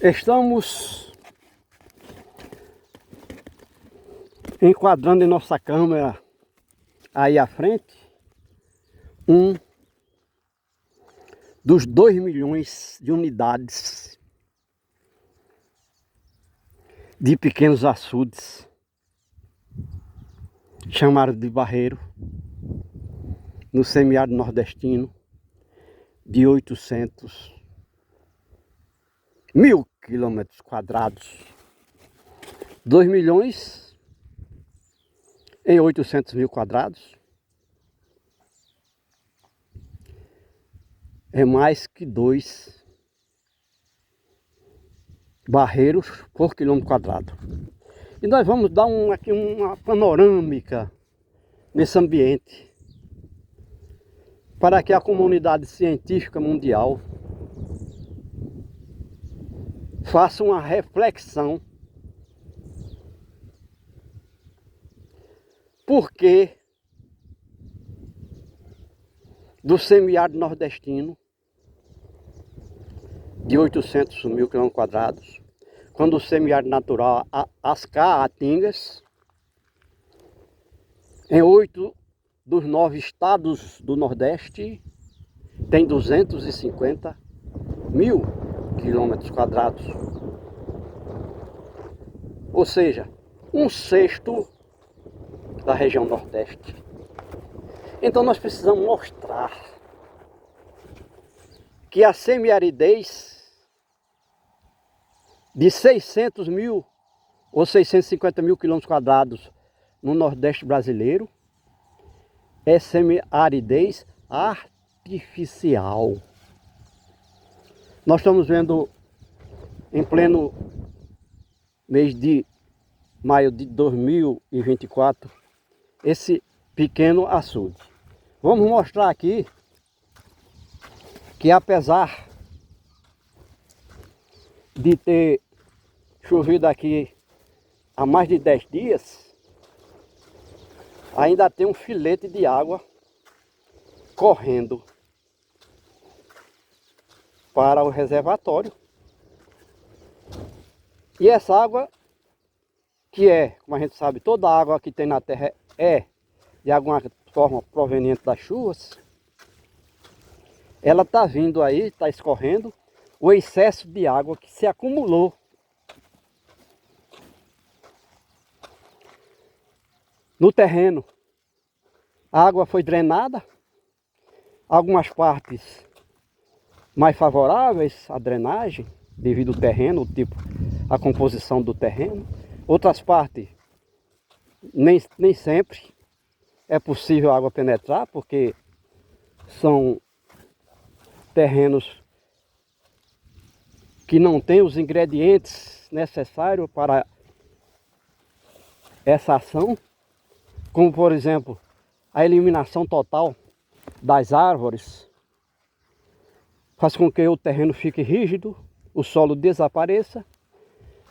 Estamos enquadrando em nossa câmera aí à frente um dos 2 milhões de unidades de pequenos açudes, chamados de Barreiro, no semiárido nordestino, de 800.000 quilômetros quadrados. 2 milhões em 800.000 quadrados é mais que 2 barreiros por quilômetro quadrado. E nós vamos dar aqui uma panorâmica nesse ambiente, para que a comunidade científica mundial faça uma reflexão por que do semiárido nordestino de 800.000 quilômetros quadrados, quando o semiárido natural, as caatingas, em 8 dos 9 estados do Nordeste, tem 250.000 quilômetros quadrados. Ou seja, 1/6 da região Nordeste. Então nós precisamos mostrar que a semiaridez de 600.000 ou 650.000 quilômetros quadrados no Nordeste brasileiro é semiaridez artificial. Nós estamos vendo em pleno mês de maio de 2024 esse pequeno açude. Vamos mostrar aqui que, apesar de ter chovido aqui há mais de 10 dias, ainda tem um filete de água correndo para o reservatório. E essa água, que como a gente sabe, toda a água que tem na terra é de alguma forma proveniente das chuvas, ela está vindo aí, está escorrendo o excesso de água que se acumulou no terreno. A água foi drenada, algumas partes mais favoráveis à drenagem, devido ao terreno, a composição do terreno. Outras partes, nem sempre é possível a água penetrar, porque são terrenos que não têm os ingredientes necessários para essa ação, como por exemplo a eliminação total das árvores, faz com que o terreno fique rígido, o solo desapareça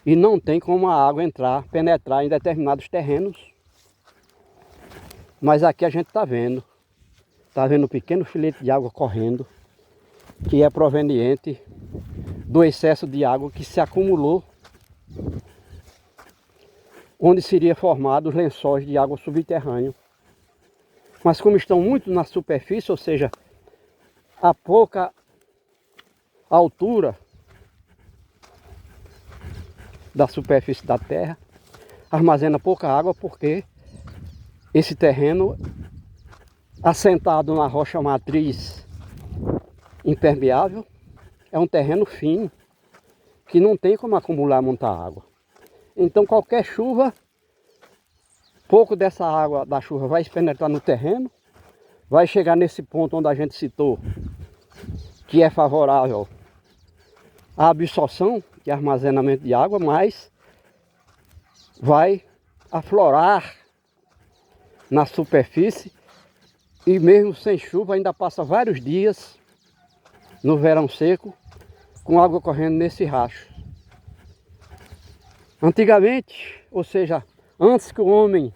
e não tem como a água penetrar em determinados terrenos. Mas aqui a gente está vendo um pequeno filete de água correndo, que é proveniente do excesso de água que se acumulou, onde seria formado os lençóis de água subterrânea. Mas como estão muito na superfície, ou seja, a pouca altura da superfície da terra, armazena pouca água, porque esse terreno, assentado na rocha matriz impermeável, é um terreno fino, que não tem como acumular muita água. Então qualquer chuva, pouco dessa água da chuva vai penetrar no terreno, vai chegar nesse ponto onde a gente citou, que é favorável à absorção e armazenamento de água, mas vai aflorar na superfície, e mesmo sem chuva ainda passa vários dias no verão seco com água correndo nesse racho. Antigamente, ou seja, antes que o homem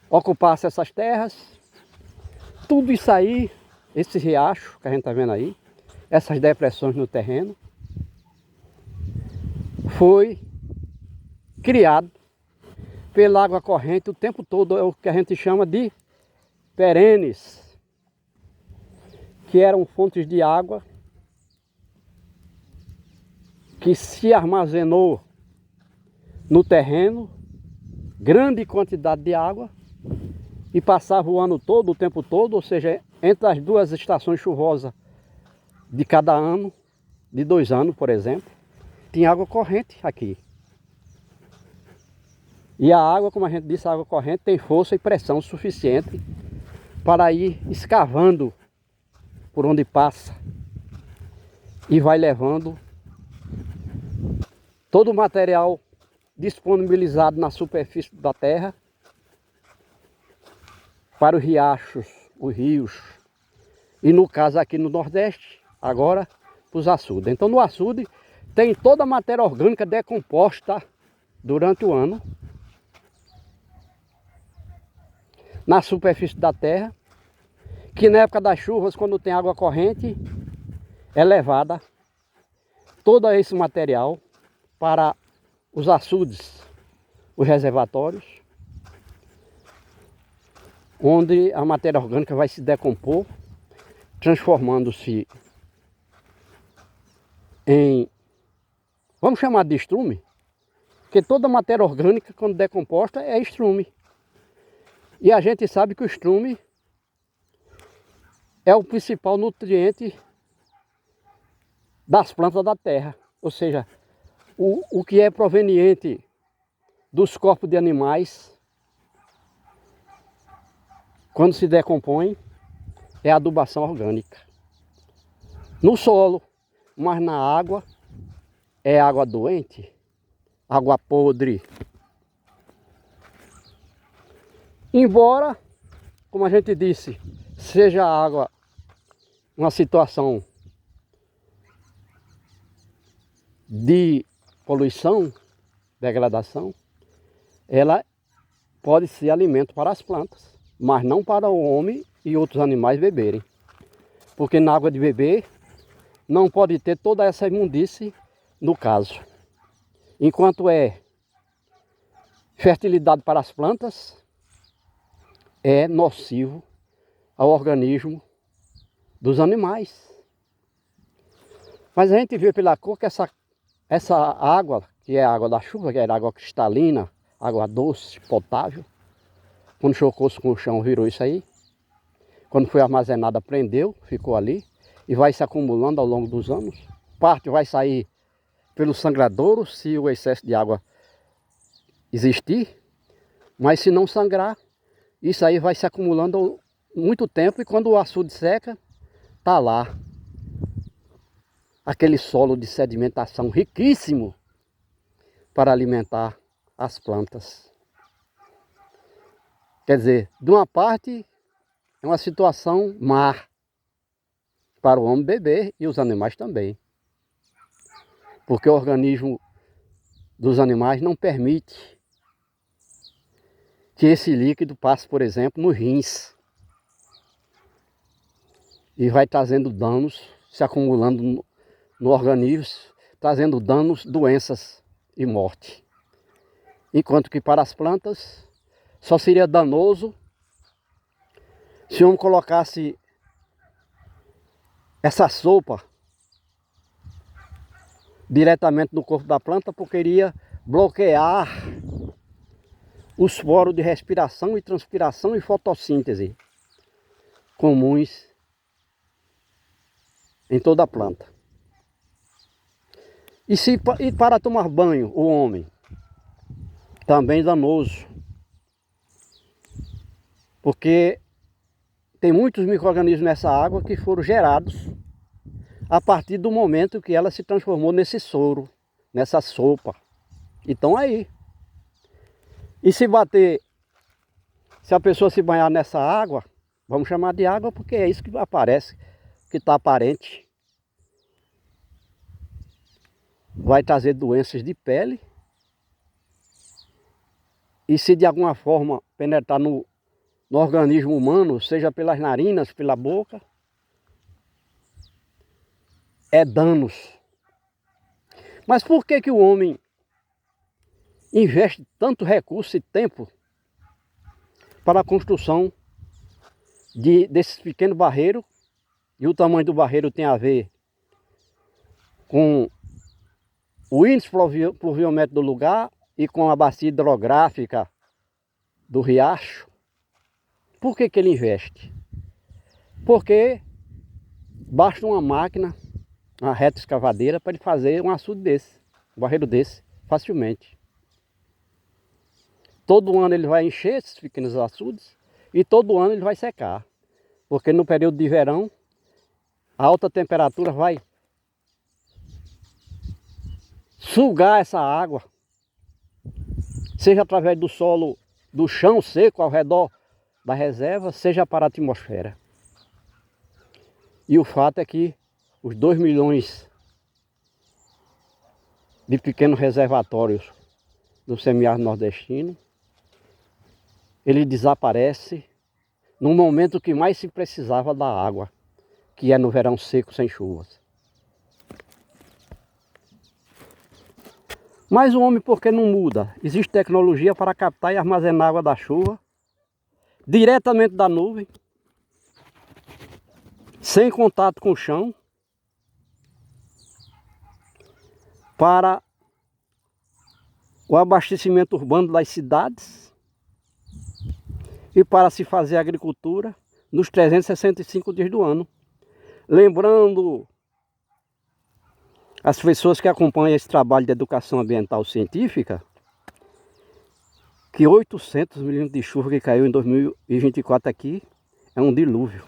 ocupasse essas terras, tudo isso aí, esse riacho que a gente está vendo aí, essas depressões no terreno, foi criado pela água corrente o tempo todo, é o que a gente chama de perenes, que eram fontes de água que se armazenou no terreno, grande quantidade de água, e passava o ano todo, o tempo todo, ou seja, entre as duas estações chuvosas de cada ano, de 2 anos, por exemplo, tinha água corrente aqui. E a água, como a gente disse, a água corrente tem força e pressão suficiente para ir escavando por onde passa e vai levando todo o material disponibilizado na superfície da terra para os riachos, os rios, e no caso aqui no Nordeste, agora para os açudes. Então no açude tem toda a matéria orgânica decomposta durante o ano na superfície da terra, que na época das chuvas, quando tem água corrente, é levada todo esse material para os açudes, os reservatórios, onde a matéria orgânica vai se decompor, transformando-se em, vamos chamar de estrume, porque toda matéria orgânica, quando decomposta, é estrume. E a gente sabe que o estrume é o principal nutriente das plantas da terra. Ou seja, o que é proveniente dos corpos de animais, quando se decompõe, é a adubação orgânica. No solo, mas na água, é água doente, água podre. Embora, como a gente disse, seja a água uma situação de poluição, degradação, ela pode ser alimento para as plantas, mas não para o homem e outros animais beberem. Porque na água de beber não pode ter toda essa imundície no caso. Enquanto é fertilidade para as plantas, é nocivo ao organismo dos animais. Mas a gente vê pela cor que essa água, que é a água da chuva, que era água cristalina, água doce, potável, quando chocou-se com o chão, virou isso aí. Quando foi armazenada, prendeu, ficou ali e vai se acumulando ao longo dos anos. Parte vai sair pelo sangradouro, se o excesso de água existir, mas se não sangrar, isso aí vai se acumulando muito tempo e quando o açude seca, tá lá aquele solo de sedimentação riquíssimo para alimentar as plantas. Quer dizer, de uma parte é uma situação má para o homem beber e os animais também. Porque o organismo dos animais não permite que esse líquido passe, por exemplo, nos rins. E vai trazendo danos, se acumulando no organismo, trazendo danos, doenças e morte. Enquanto que para as plantas só seria danoso se o homem colocasse essa sopa diretamente no corpo da planta, porque iria bloquear os poros de respiração e transpiração e fotossíntese comuns em toda a planta. E para tomar banho, o homem, também danoso, porque tem muitos micro-organismos nessa água que foram gerados a partir do momento que ela se transformou nesse soro, nessa sopa. E estão aí. E se bater, se a pessoa se banhar nessa água, vamos chamar de água porque é isso que aparece, que está aparente. Vai trazer doenças de pele. E se de alguma forma penetrar no organismo humano, seja pelas narinas, pela boca, é danos. Mas por que que o homem investe tanto recurso e tempo para a construção desses pequenos barreiros? E o tamanho do barreiro tem a ver com o índice pluviométrico do lugar e com a bacia hidrográfica do riacho. Por que que ele investe? Porque basta uma máquina, uma reta escavadeira, para ele fazer um açude desse, um barreiro desse, facilmente. Todo ano ele vai encher esses pequenos açudes e todo ano ele vai secar. Porque no período de verão, a alta temperatura vai sugar essa água, seja através do solo, do chão seco ao redor da reserva, seja para a atmosfera. E o fato é que os 2 milhões de pequenos reservatórios do semiárido nordestino, ele desaparece no momento que mais se precisava da água, que é no verão seco sem chuvas. Mas o homem, por que não muda? Existe tecnologia para captar e armazenar água da chuva diretamente da nuvem, sem contato com o chão, para o abastecimento urbano das cidades e para se fazer agricultura nos 365 dias do ano. Lembrando as pessoas que acompanham esse trabalho de educação ambiental científica, que 800 milímetros de chuva que caiu em 2024 aqui é um dilúvio.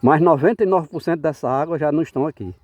Mas 99% dessa água já não estão aqui.